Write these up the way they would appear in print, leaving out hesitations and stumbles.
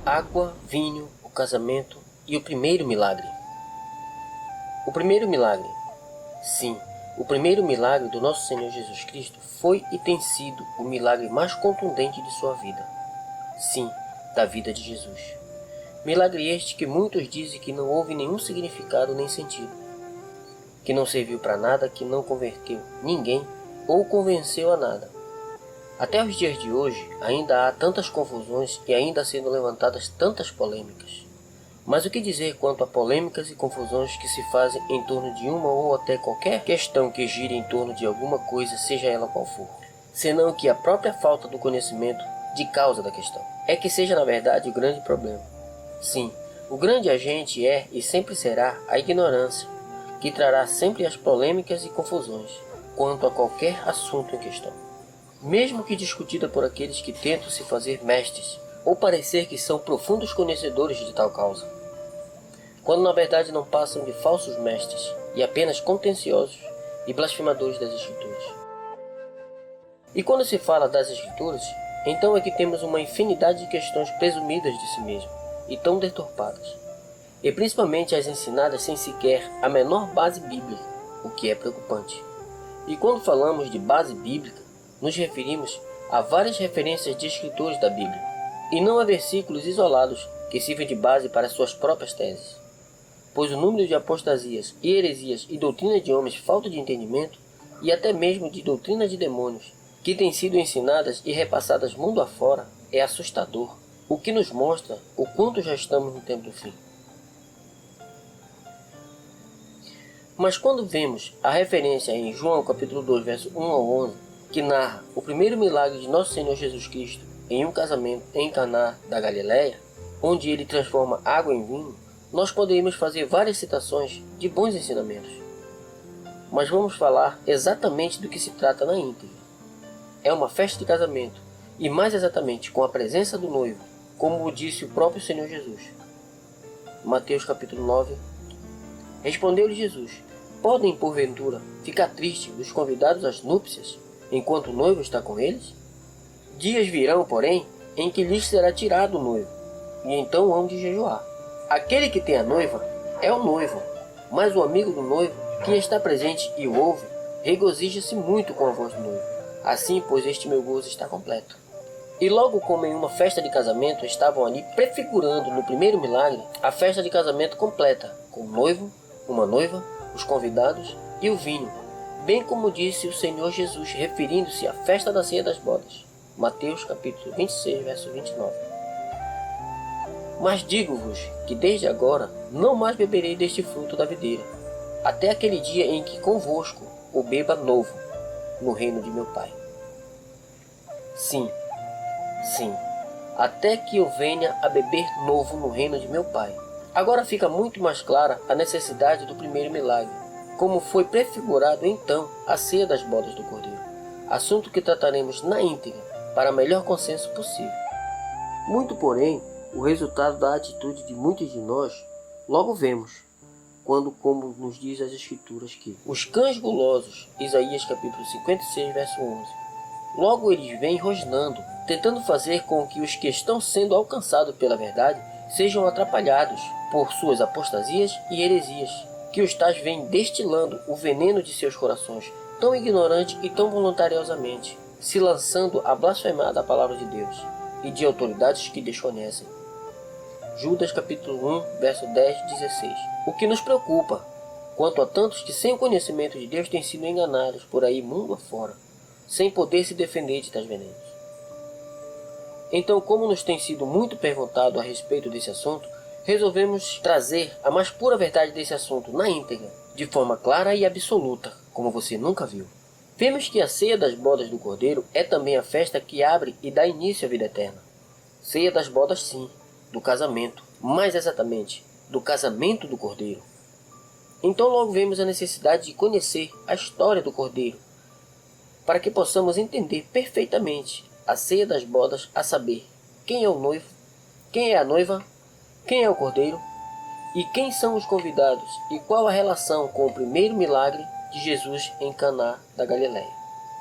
água, vinho, o casamento e o primeiro milagre. O primeiro milagre. Sim, o primeiro milagre do nosso Senhor Jesus Cristo foi e tem sido o milagre mais contundente de sua vida. Sim, da vida de Jesus. Milagre este que muitos dizem que não houve nenhum significado nem sentido, que não serviu para nada, que não converteu ninguém ou convenceu a nada. Até os dias de hoje ainda há tantas confusões e ainda sendo levantadas tantas polêmicas. Mas o que dizer quanto a polêmicas e confusões que se fazem em torno de uma ou até qualquer questão que gire em torno de alguma coisa, seja ela qual for, senão que a própria falta do conhecimento de causa da questão é que seja na verdade o grande problema. Sim, o grande agente é e sempre será a ignorância, que trará sempre as polêmicas e confusões quanto a qualquer assunto em questão, mesmo que discutida por aqueles que tentam se fazer mestres ou parecer que são profundos conhecedores de tal causa, quando na verdade não passam de falsos mestres e apenas contenciosos e blasfemadores das Escrituras. E quando se fala das Escrituras, então é que temos uma infinidade de questões presumidas de si mesmo e tão deturpadas, e principalmente as ensinadas sem sequer a menor base bíblica, o que é preocupante. E quando falamos de base bíblica, nos referimos a várias referências de escritores da Bíblia, e não a versículos isolados que sirvem de base para suas próprias teses. Pois o número de apostasias e heresias e doutrinas de homens falta de entendimento, e até mesmo de doutrinas de demônios, que têm sido ensinadas e repassadas mundo afora, é assustador, o que nos mostra o quanto já estamos no tempo do fim. Mas quando vemos a referência em João capítulo 2, verso 1 ao 11, que narra o primeiro milagre de nosso Senhor Jesus Cristo em um casamento em Caná da Galileia, onde ele transforma água em vinho, nós poderíamos fazer várias citações de bons ensinamentos. Mas vamos falar exatamente do que se trata na íntegra. É uma festa de casamento, e mais exatamente com a presença do noivo, como o disse o próprio Senhor Jesus. Mateus capítulo 9. Respondeu-lhe Jesus: podem, porventura, ficar tristes os convidados às núpcias, enquanto o noivo está com eles? Dias virão, porém, em que lhes será tirado o noivo, e então hão de jejuar. Aquele que tem a noiva é o noivo, mas o amigo do noivo, que está presente e o ouve, regozija-se muito com a voz do noivo. Assim, pois, este meu gozo está completo. E logo como em uma festa de casamento, estavam ali prefigurando no primeiro milagre a festa de casamento completa, com o noivo, uma noiva, os convidados e o vinho, bem como disse o Senhor Jesus, referindo-se à festa da ceia das bodas. Mateus capítulo 26, verso 29. Mas digo-vos que desde agora não mais beberei deste fruto da videira, até aquele dia em que convosco o beba novo, no reino de meu Pai. Sim, até que eu venha a beber novo no reino de meu Pai. Agora fica muito mais clara a necessidade do primeiro milagre, como foi prefigurado então a ceia das bodas do Cordeiro, assunto que trataremos na íntegra, para melhor consenso possível. Muito, porém, o resultado da atitude de muitos de nós logo vemos, quando, como nos diz as Escrituras, que os cães gulosos, Isaías capítulo 56, verso 11, logo eles vêm rosnando, tentando fazer com que os que estão sendo alcançados pela verdade sejam atrapalhados por suas apostasias e heresias, que os tais vêm destilando o veneno de seus corações, tão ignorante e tão voluntariosamente, se lançando a blasfemar da palavra de Deus e de autoridades que desconhecem. Judas capítulo 1, verso 10 e 16. O que nos preocupa, quanto a tantos que sem o conhecimento de Deus têm sido enganados por aí mundo afora, sem poder se defender de tais venenos. Então, como nos tem sido muito perguntado a respeito desse assunto, resolvemos trazer a mais pura verdade desse assunto na íntegra, de forma clara e absoluta, como você nunca viu. Vemos que a ceia das bodas do Cordeiro é também a festa que abre e dá início à vida eterna. Ceia das bodas, sim, do casamento, mais exatamente, do casamento do Cordeiro. Então logo vemos a necessidade de conhecer a história do Cordeiro, para que possamos entender perfeitamente a ceia das bodas, a saber, quem é o noivo, quem é a noiva, quem é o Cordeiro e quem são os convidados e qual a relação com o primeiro milagre de Jesus em Caná da Galileia.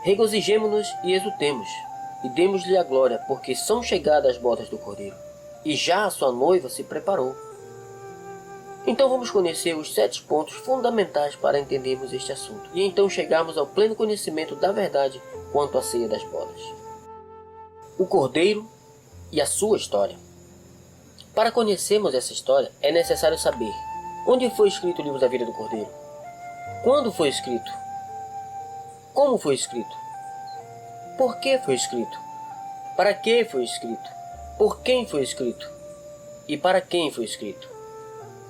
Regozijemo-nos e exultemos, e demos-lhe a glória, porque são chegadas as bodas do Cordeiro. e já a sua noiva se preparou. Então vamos conhecer os 7 pontos fundamentais para entendermos este assunto, e então chegarmos ao pleno conhecimento da verdade quanto à ceia das bodas. O Cordeiro e a sua história. Para conhecermos essa história, é necessário saber onde foi escrito o livro da vida do Cordeiro, quando foi escrito, como foi escrito, por que foi escrito, para que foi escrito, por quem foi escrito e para quem foi escrito.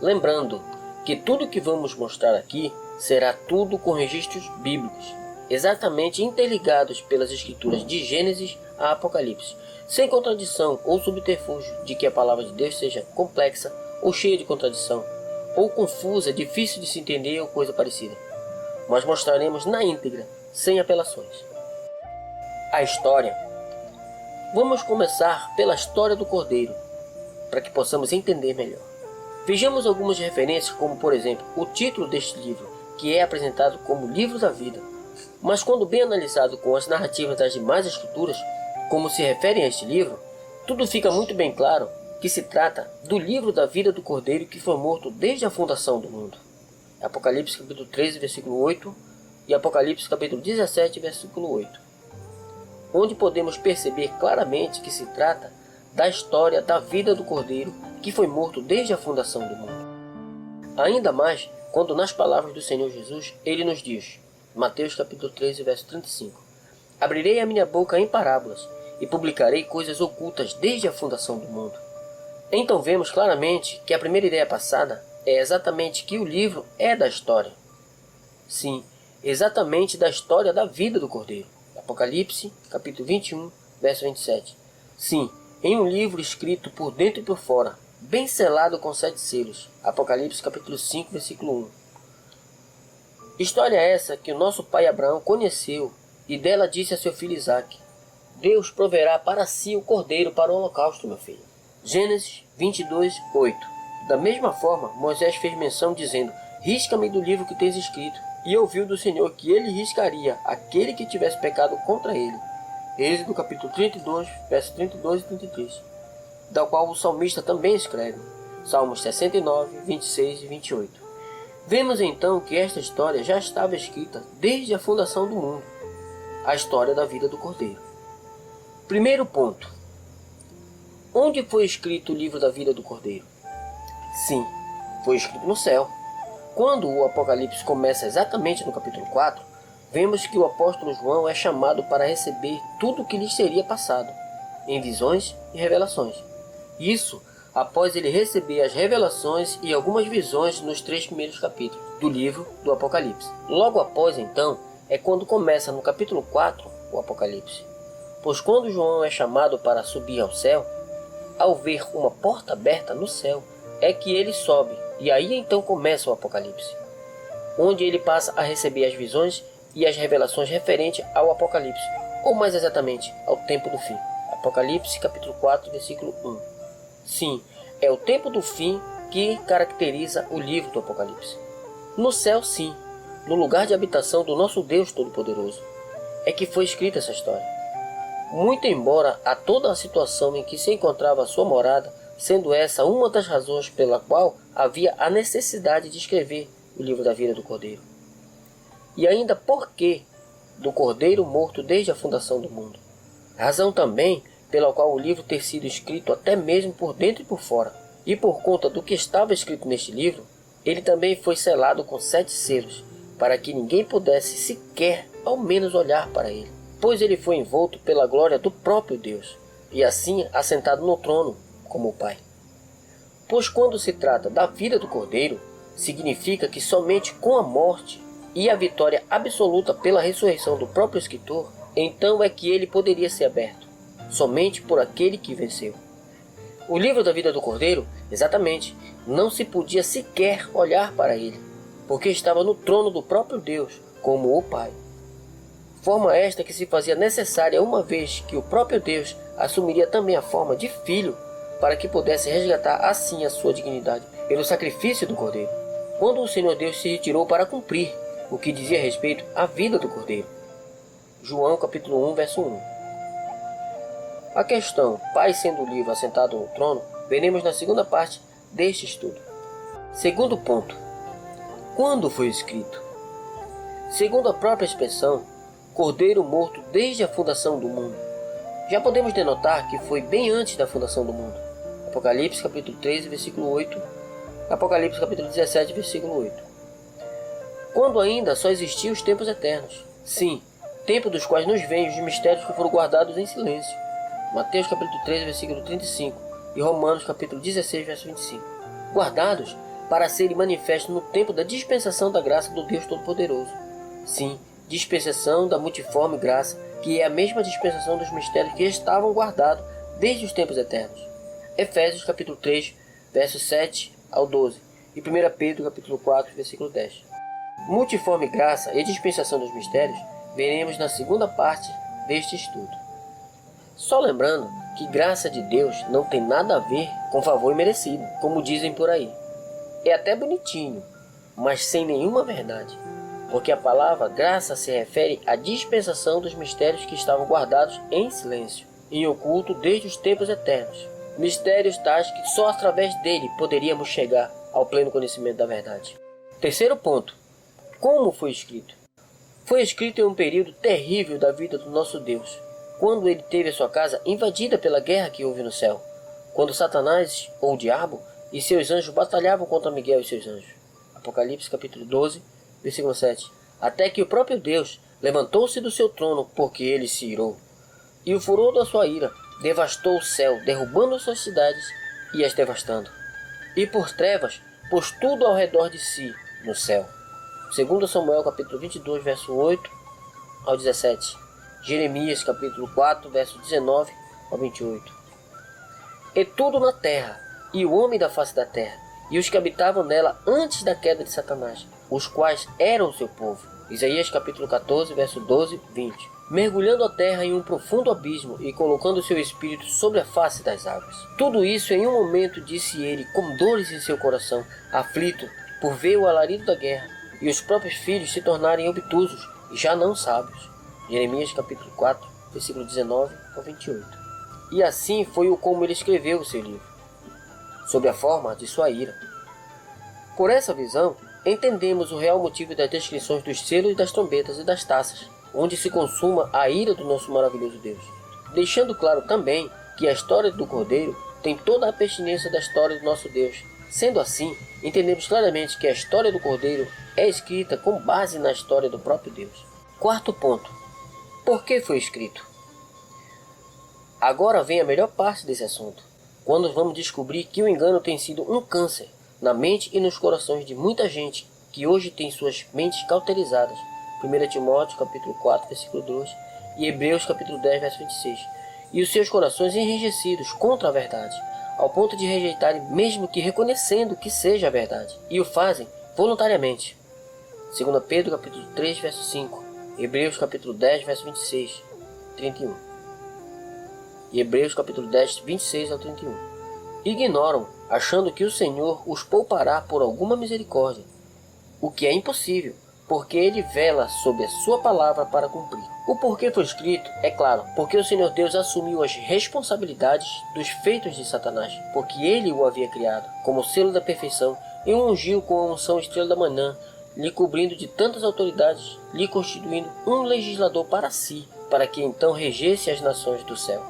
Lembrando que tudo que vamos mostrar aqui será tudo com registros bíblicos, exatamente interligados pelas escrituras de Gênesis a Apocalipse, sem contradição ou subterfúgio de que a palavra de Deus seja complexa ou cheia de contradição, ou confusa, difícil de se entender ou coisa parecida. Mas mostraremos na íntegra, sem apelações. A história. Vamos começar pela história do Cordeiro, para que possamos entender melhor. Vejamos algumas referências, como por exemplo, o título deste livro, que é apresentado como Livro da Vida. Mas quando bem analisado com as narrativas das demais escrituras, como se referem a este livro, tudo fica muito bem claro que se trata do livro da vida do Cordeiro que foi morto desde a fundação do mundo. Apocalipse capítulo 13, versículo 8 e Apocalipse capítulo 17, versículo 8. Onde podemos perceber claramente que se trata da história da vida do Cordeiro que foi morto desde a fundação do mundo. Ainda mais quando nas palavras do Senhor Jesus ele nos diz, Mateus capítulo 13, verso 35, abrirei a minha boca em parábolas e publicarei coisas ocultas desde a fundação do mundo. Então vemos claramente que a primeira ideia passada é exatamente que o livro é da história. Sim, exatamente da história da vida do Cordeiro. Apocalipse capítulo 21, verso 27. Sim, em um livro escrito por dentro e por fora, bem selado com 7 selos. Apocalipse capítulo 5, versículo 1. História essa que o nosso pai Abraão conheceu e dela disse a seu filho Isaque, Deus proverá para si o cordeiro para o holocausto, meu filho. Gênesis 22, 8. Da mesma forma, Moisés fez menção dizendo, risca-me do livro que tens escrito, e ouviu do Senhor que ele riscaria aquele que tivesse pecado contra ele. Êxodo capítulo 32, versos 32 e 33, da qual o salmista também escreve, Salmos 69, 26 e 28. Vemos então que esta história já estava escrita desde a fundação do mundo, a história da vida do Cordeiro. Primeiro ponto. Onde foi escrito o livro da vida do Cordeiro? Sim, foi escrito no céu. Quando o Apocalipse começa exatamente no capítulo 4, vemos que o apóstolo João é chamado para receber tudo o que lhe seria passado, em visões e revelações. Isso após ele receber as revelações e algumas visões nos 3 primeiros capítulos do livro do Apocalipse. Logo após, então, é quando começa no capítulo 4 o Apocalipse. Pois quando João é chamado para subir ao céu, ao ver uma porta aberta no céu, é que ele sobe, e aí então começa o Apocalipse, onde ele passa a receber as visões e as revelações referentes ao Apocalipse, ou mais exatamente, ao tempo do fim. Apocalipse capítulo 4, versículo 1. Sim, é o tempo do fim que caracteriza o livro do Apocalipse. No céu, sim, no lugar de habitação do nosso Deus Todo-Poderoso, é que foi escrita essa história. Muito embora a toda a situação em que se encontrava a sua morada, sendo essa uma das razões pela qual havia a necessidade de escrever o livro da vida do Cordeiro. E ainda por que do Cordeiro morto desde a fundação do mundo. Razão também pela qual o livro ter sido escrito até mesmo por dentro e por fora. E por conta do que estava escrito neste livro, ele também foi selado com 7 selos, para que ninguém pudesse sequer ao menos olhar para ele, pois ele foi envolto pela glória do próprio Deus, e assim assentado no trono como o Pai. Pois quando se trata da vida do Cordeiro, significa que somente com a morte e a vitória absoluta pela ressurreição do próprio escritor, então é que ele poderia ser aberto, somente por aquele que venceu. O livro da vida do Cordeiro, exatamente, não se podia sequer olhar para ele, porque estava no trono do próprio Deus, como o Pai. Forma esta que se fazia necessária uma vez que o próprio Deus assumiria também a forma de filho, para que pudesse resgatar assim a sua dignidade pelo sacrifício do Cordeiro, quando o Senhor Deus se retirou para cumprir o que dizia respeito à vida do Cordeiro. João capítulo 1, verso 1. A questão Pai sendo o livro assentado no trono veremos na segunda parte deste estudo. Segundo ponto: quando foi escrito? Segundo a própria expressão, Cordeiro morto desde a fundação do mundo, já podemos denotar que foi bem antes da fundação do mundo. Apocalipse capítulo 13, versículo 8, Apocalipse capítulo 17, versículo 8. Quando ainda só existiam os tempos eternos. Sim, tempo dos quais nos vêm os mistérios que foram guardados em silêncio. Mateus capítulo 13, versículo 35 e Romanos capítulo 16, verso 25. Guardados para serem manifestos no tempo da dispensação da graça do Deus Todo-Poderoso. Sim, dispensação da multiforme graça, que é a mesma dispensação dos mistérios que estavam guardados desde os tempos eternos. Efésios capítulo 3, versos 7 ao 12 e 1 Pedro capítulo 4, versículo 10. Multiforme graça e dispensação dos mistérios veremos na segunda parte deste estudo. Só lembrando que graça de Deus não tem nada a ver com favor imerecido, como dizem por aí. É até bonitinho, mas sem nenhuma verdade, porque a palavra graça se refere à dispensação dos mistérios que estavam guardados em silêncio, em oculto desde os tempos eternos. Mistérios tais que só através dele poderíamos chegar ao pleno conhecimento da verdade. Terceiro ponto: como foi escrito? Foi escrito em um período terrível da vida do nosso Deus, quando ele teve a sua casa invadida pela guerra que houve no céu, quando Satanás, ou o diabo, e seus anjos batalhavam contra Miguel e seus anjos. Apocalipse capítulo 12, versículo 7. Até que o próprio Deus levantou-se do seu trono, porque ele se irou, e o furor da sua ira devastou o céu, derrubando suas cidades e as devastando. E por trevas pôs tudo ao redor de si no céu. 2 Samuel capítulo 22, verso 8 ao 17. Jeremias capítulo 4, verso 19 ao 28. E tudo na terra, e o homem da face da terra, e os que habitavam nela antes da queda de Satanás, os quais eram o seu povo. Isaías capítulo 14, verso 12 e 20. Mergulhando a terra em um profundo abismo e colocando seu espírito sobre a face das águas. Tudo isso em um momento, disse ele, com dores em seu coração, aflito por ver o alarido da guerra, e os próprios filhos se tornarem obtusos e já não sábios. Jeremias capítulo 4, versículo 19 ao 28. E assim foi o como ele escreveu o seu livro, sob a forma de sua ira. Por essa visão, entendemos o real motivo das descrições dos selos e das trombetas e das taças, onde se consuma a ira do nosso maravilhoso Deus. Deixando claro também que a história do Cordeiro tem toda a pertinência da história do nosso Deus. Sendo assim, entendemos claramente que a história do Cordeiro é escrita com base na história do próprio Deus. Quarto ponto: por que foi escrito? Agora vem a melhor parte desse assunto, quando vamos descobrir que o engano tem sido um câncer na mente e nos corações de muita gente que hoje tem suas mentes cauterizadas. 1 Timóteo capítulo 4, versículo 2 e Hebreus capítulo 10, verso 26. E os seus corações enrijecidos contra a verdade, ao ponto de rejeitarem mesmo que reconhecendo que seja a verdade, e o fazem voluntariamente. 2 Pedro capítulo 3, verso 5, Hebreus capítulo 10, verso 26, 31. E Hebreus capítulo 10, 26 ao 31. Ignoram, achando que o Senhor os poupará por alguma misericórdia, o que é impossível, porque ele vela sobre a sua palavra para cumprir. O porquê foi escrito, é claro, porque o Senhor Deus assumiu as responsabilidades dos feitos de Satanás, porque ele o havia criado, como selo da perfeição, e o ungiu com a unção estrela da manhã, lhe cobrindo de tantas autoridades, lhe constituindo um legislador para si, para que então regesse as nações do céu.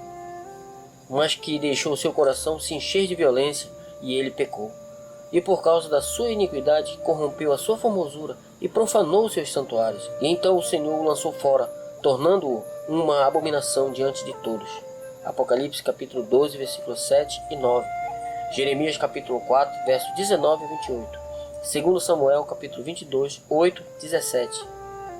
Mas que deixou seu coração se encher de violência, e ele pecou. E por causa da sua iniquidade corrompeu a sua formosura e profanou seus santuários. E então o Senhor o lançou fora, tornando-o uma abominação diante de todos. Apocalipse capítulo 12, versículos 7 e 9. Jeremias capítulo 4, versos 19 e 28. 2 Samuel capítulo 22, 8, 17.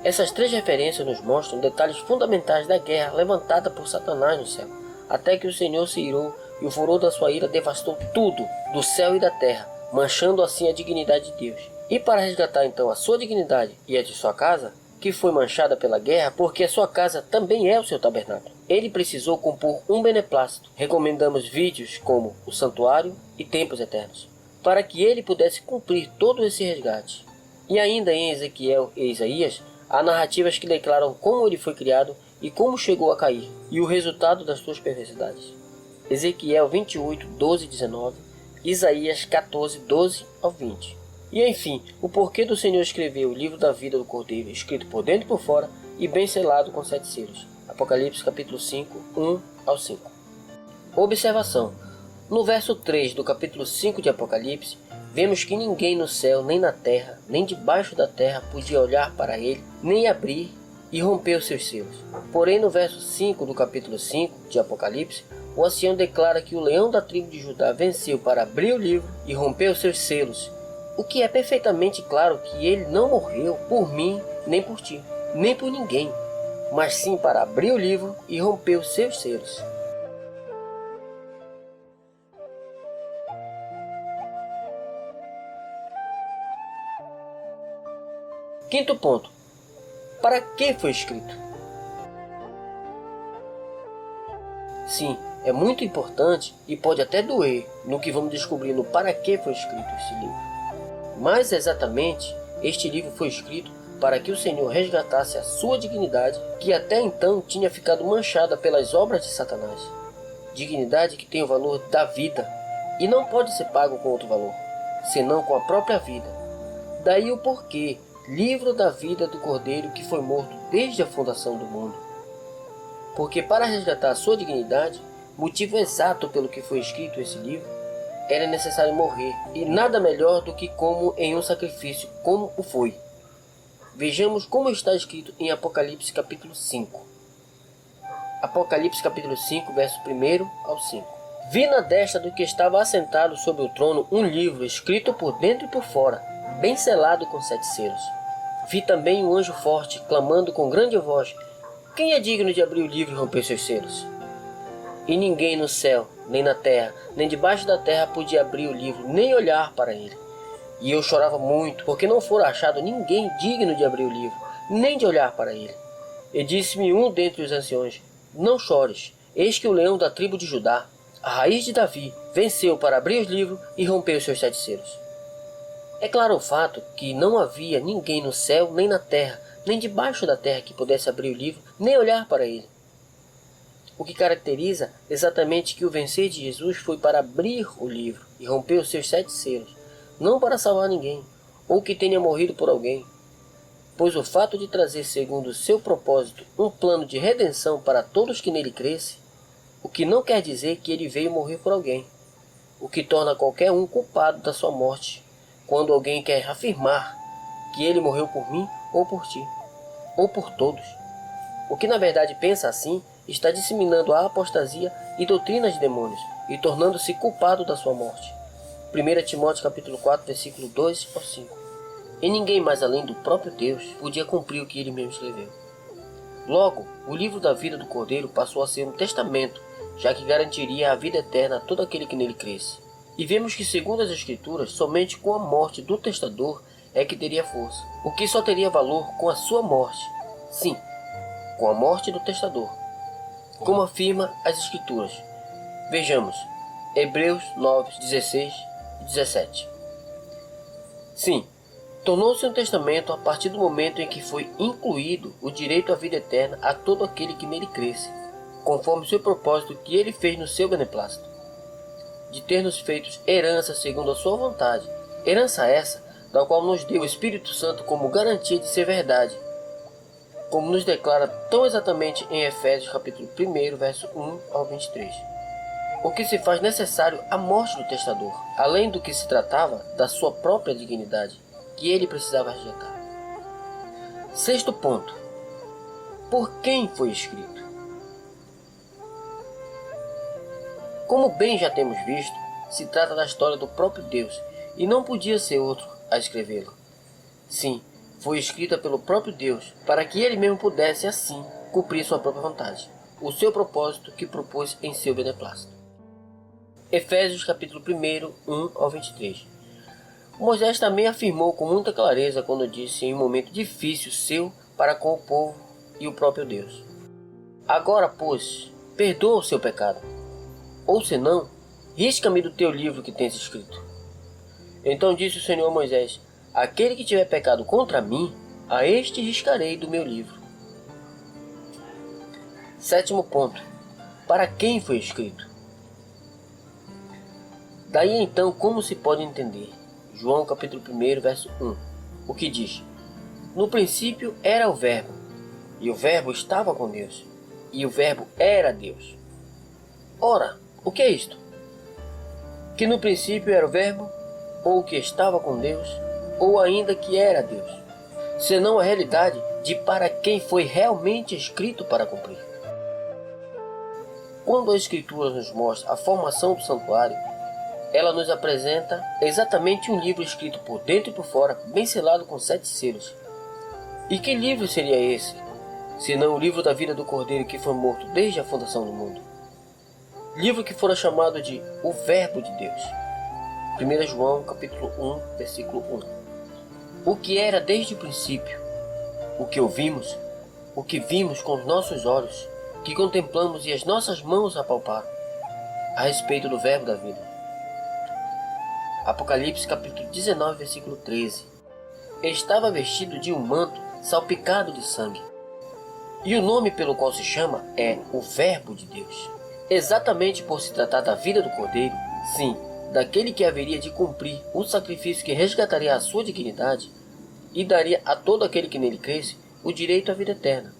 Essas três referências nos mostram detalhes fundamentais da guerra levantada por Satanás no céu, até que o Senhor se irou e o furor da sua ira devastou tudo, do céu e da terra, manchando assim a dignidade de Deus. E para resgatar então a sua dignidade e a de sua casa, que foi manchada pela guerra, porque a sua casa também é o seu tabernáculo, ele precisou compor um beneplácito. Recomendamos vídeos como o Santuário e Tempos Eternos, para que ele pudesse cumprir todo esse resgate. E ainda em Ezequiel e Isaías, há narrativas que declaram como ele foi criado e como chegou a cair, e o resultado das suas perversidades. Ezequiel 28, 12 e 19, Isaías 14, 12 ao 20. E enfim, o porquê do Senhor escrever o livro da vida do Cordeiro, escrito por dentro e por fora, e bem selado com 7 selos. Apocalipse capítulo 5, 1 ao 5. Observação. No verso 3 do capítulo 5 de Apocalipse, vemos que ninguém no céu, nem na terra, nem debaixo da terra podia olhar para ele, nem abrir e romper os seus selos. Porém, no verso 5 do capítulo 5 de Apocalipse, o ancião declara que o leão da tribo de Judá venceu para abrir o livro e romper os seus selos, o que é perfeitamente claro que ele não morreu por mim, nem por ti, nem por ninguém, mas sim para abrir o livro e romper os seus selos. Quinto ponto. Para que foi escrito? Sim, é muito importante e pode até doer no que vamos descobrir no para que foi escrito esse livro. Mas exatamente, este livro foi escrito para que o Senhor resgatasse a sua dignidade, que até então tinha ficado manchada pelas obras de Satanás. Dignidade que tem o valor da vida e não pode ser pago com outro valor, senão com a própria vida. Daí o porquê, livro da vida do Cordeiro que foi morto desde a fundação do mundo. Porque para resgatar a sua dignidade, motivo exato pelo que foi escrito esse livro, era necessário morrer, e nada melhor do que como em um sacrifício, como o foi. Vejamos como está escrito em Apocalipse capítulo 5. Apocalipse capítulo 5, verso 1 ao 5. Vi na destra do que estava assentado sobre o trono um livro escrito por dentro e por fora, bem selado com 7 selos. Vi também um anjo forte, clamando com grande voz: quem é digno de abrir o livro e romper seus selos? E ninguém no céu, nem na terra, nem debaixo da terra podia abrir o livro, nem olhar para ele. E eu chorava muito, porque não fora achado ninguém digno de abrir o livro, nem de olhar para ele. E disse-me um dentre os anciões: não chores, eis que o leão da tribo de Judá, a raiz de Davi, venceu para abrir os livros e romper os seus 7 selos. É claro o fato que não havia ninguém no céu, nem na terra, nem debaixo da terra que pudesse abrir o livro, nem olhar para ele. O que caracteriza exatamente que o vencer de Jesus foi para abrir o livro e romper os seus 7 selos, não para salvar ninguém, ou que tenha morrido por alguém. Pois o fato de trazer segundo o seu propósito um plano de redenção para todos que nele crescem, o que não quer dizer que ele veio morrer por alguém, o que torna qualquer um culpado da sua morte, quando alguém quer afirmar que ele morreu por mim ou por ti, ou por todos. O que na verdade pensa assim, está disseminando a apostasia e doutrinas de demônios, e tornando-se culpado da sua morte. 1 Timóteo capítulo 4, versículo 2 ao 5. E ninguém mais além do próprio Deus podia cumprir o que ele mesmo escreveu. Logo, o livro da vida do Cordeiro passou a ser um testamento, já que garantiria a vida eterna a todo aquele que nele cresce. E vemos que, segundo as Escrituras, somente com a morte do testador é que teria força, o que só teria valor com a sua morte. Sim, com a morte do testador, como afirma as Escrituras. Vejamos, Hebreus 9, 16 e 17. Sim, tornou-se um testamento a partir do momento em que foi incluído o direito à vida eterna a todo aquele que nele cresce, conforme o seu propósito que ele fez no seu beneplácito, de ter nos feitos herança segundo a sua vontade, herança essa, da qual nos deu o Espírito Santo como garantia de ser verdade, como nos declara tão exatamente em Efésios capítulo 1, verso 1 ao 23. O que se faz necessário a morte do testador, além do que se tratava da sua própria dignidade, que ele precisava resgatar. Sexto ponto. Por quem foi escrito? Como bem já temos visto, se trata da história do próprio Deus, e não podia ser outro a escrevê-la. Sim, foi escrita pelo próprio Deus, para que ele mesmo pudesse, assim, cumprir sua própria vontade, o seu propósito que propôs em seu beneplácito. Efésios capítulo 1, 1 ao 23. Moisés também afirmou com muita clareza quando disse em um momento difícil seu para com o povo e o próprio Deus: agora, pois, perdoa o seu pecado, ou senão, risca-me do teu livro que tens escrito. Então disse o Senhor a Moisés: aquele que tiver pecado contra mim, a este riscarei do meu livro. Sétimo ponto. Para quem foi escrito? Daí então como se pode entender? João capítulo 1, verso 1, o que diz: no princípio era o Verbo, e o Verbo estava com Deus, e o Verbo era Deus. Ora, o que é isto? Que no princípio era o Verbo, ou que estava com Deus, ou ainda que era Deus, senão a realidade de para quem foi realmente escrito para cumprir. Quando a Escritura nos mostra a formação do santuário, ela nos apresenta exatamente um livro escrito por dentro e por fora, bem selado com 7 selos. E que livro seria esse, senão o livro da vida do Cordeiro que foi morto desde a fundação do mundo? Livro que fora chamado de o Verbo de Deus. 1 João capítulo 1, versículo 1. O que era desde o princípio, o que ouvimos, o que vimos com os nossos olhos, que contemplamos e as nossas mãos apalparam, a respeito do Verbo da vida. Apocalipse capítulo 19, versículo 13. Estava vestido de um manto salpicado de sangue. E o nome pelo qual se chama é o Verbo de Deus. Exatamente por se tratar da vida do Cordeiro, sim, daquele que haveria de cumprir o sacrifício que resgataria a sua dignidade e daria a todo aquele que nele cresce o direito à vida eterna.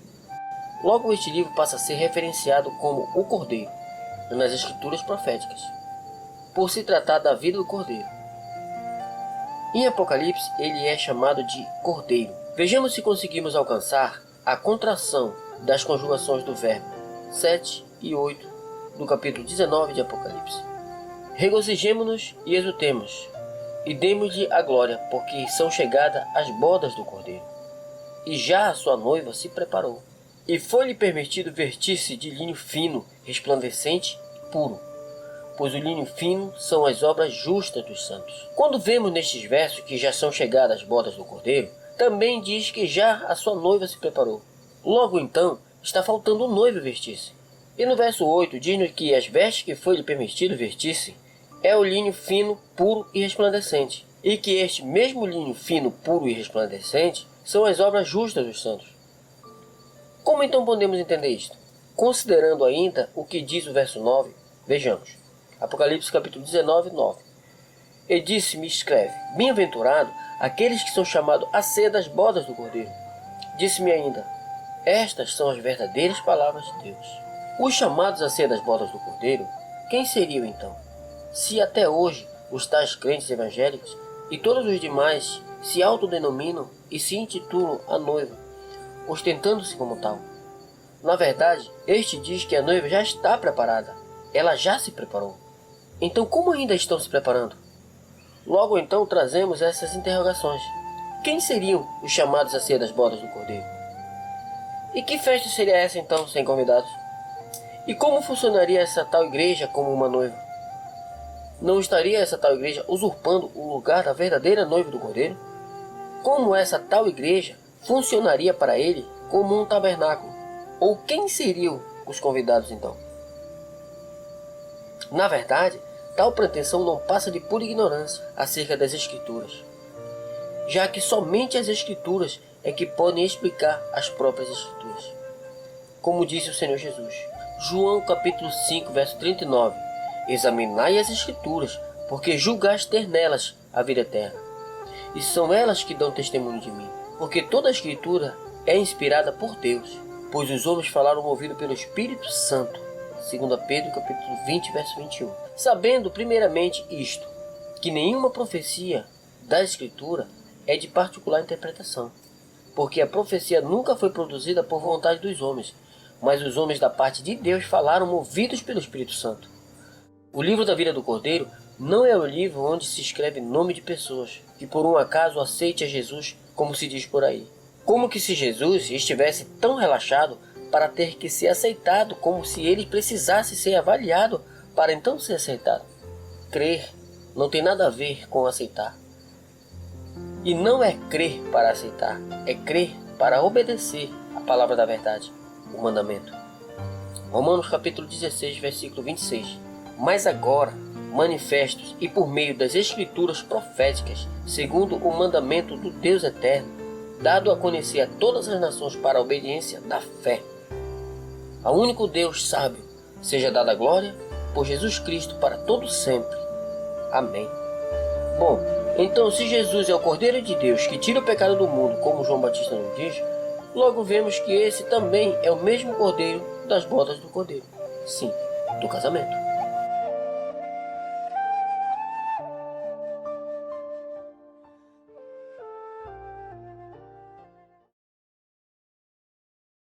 Logo este livro passa a ser referenciado como o Cordeiro nas escrituras proféticas, por se tratar da vida do Cordeiro. Em Apocalipse ele é chamado de Cordeiro. Vejamos se conseguimos alcançar a contração das conjugações do verbo 7 e 8 do capítulo 19 de Apocalipse. Regozijemo-nos e exultemos, e demos-lhe a glória, porque são chegadas as bodas do Cordeiro, e já a sua noiva se preparou. E foi-lhe permitido vestir-se de linho fino, resplandecente e puro, pois o linho fino são as obras justas dos santos. Quando vemos nestes versos que já são chegadas as bodas do Cordeiro, também diz que já a sua noiva se preparou. Logo então, está faltando o noivo vestir-se. E no verso 8 diz-nos que as vestes que foi-lhe permitido vestir-se é o linho fino, puro e resplandecente, e que este mesmo linho fino, puro e resplandecente são as obras justas dos santos. Como então podemos entender isto? Considerando ainda o que diz o verso 9, vejamos. Apocalipse capítulo 19, 9. E disse-me, escreve, bem-aventurado aqueles que são chamados a ser das bodas do Cordeiro. Disse-me ainda, estas são as verdadeiras palavras de Deus. Os chamados a ser das bodas do Cordeiro, quem seriam então? Se até hoje os tais crentes evangélicos e todos os demais se autodenominam e se intitulam a noiva, ostentando-se como tal. Na verdade, este diz que a noiva já está preparada, ela já se preparou. Então como ainda estão se preparando? Logo então trazemos essas interrogações. Quem seriam os chamados a ser das bodas do Cordeiro? E que festa seria essa então, sem convidados? E como funcionaria essa tal igreja como uma noiva? Não estaria essa tal igreja usurpando o lugar da verdadeira noiva do Cordeiro? Como essa tal igreja funcionaria para ele como um tabernáculo? Ou quem seriam os convidados então? Na verdade, tal pretensão não passa de pura ignorância acerca das Escrituras, já que somente as Escrituras é que podem explicar as próprias Escrituras. Como disse o Senhor Jesus, João capítulo 5, verso 39, examinai as Escrituras, porque julgais ter nelas a vida eterna, e são elas que dão testemunho de mim, porque toda a Escritura é inspirada por Deus, pois os homens falaram movido pelo Espírito Santo, 2 Pedro capítulo 20, verso 21. Sabendo primeiramente isto, que nenhuma profecia da Escritura é de particular interpretação, porque a profecia nunca foi produzida por vontade dos homens, mas os homens da parte de Deus falaram movidos pelo Espírito Santo. O livro da vida do Cordeiro não é o livro onde se escreve nome de pessoas que por um acaso aceite a Jesus, como se diz por aí. Como que se Jesus estivesse tão relaxado para ter que ser aceitado, como se ele precisasse ser avaliado para então ser aceitado. Crer não tem nada a ver com aceitar. E não é crer para aceitar, é crer para obedecer a palavra da verdade, o mandamento. Romanos capítulo 16, versículo 26. Mas agora, manifestos e por meio das Escrituras proféticas, segundo o mandamento do Deus eterno, dado a conhecer a todas as nações para a obediência da fé. Ao único Deus sábio, seja dada a glória por Jesus Cristo para todo sempre. Amém. Bom, então se Jesus é o Cordeiro de Deus que tira o pecado do mundo, como João Batista nos diz, logo vemos que esse também é o mesmo Cordeiro das bodas do Cordeiro. Sim, do casamento.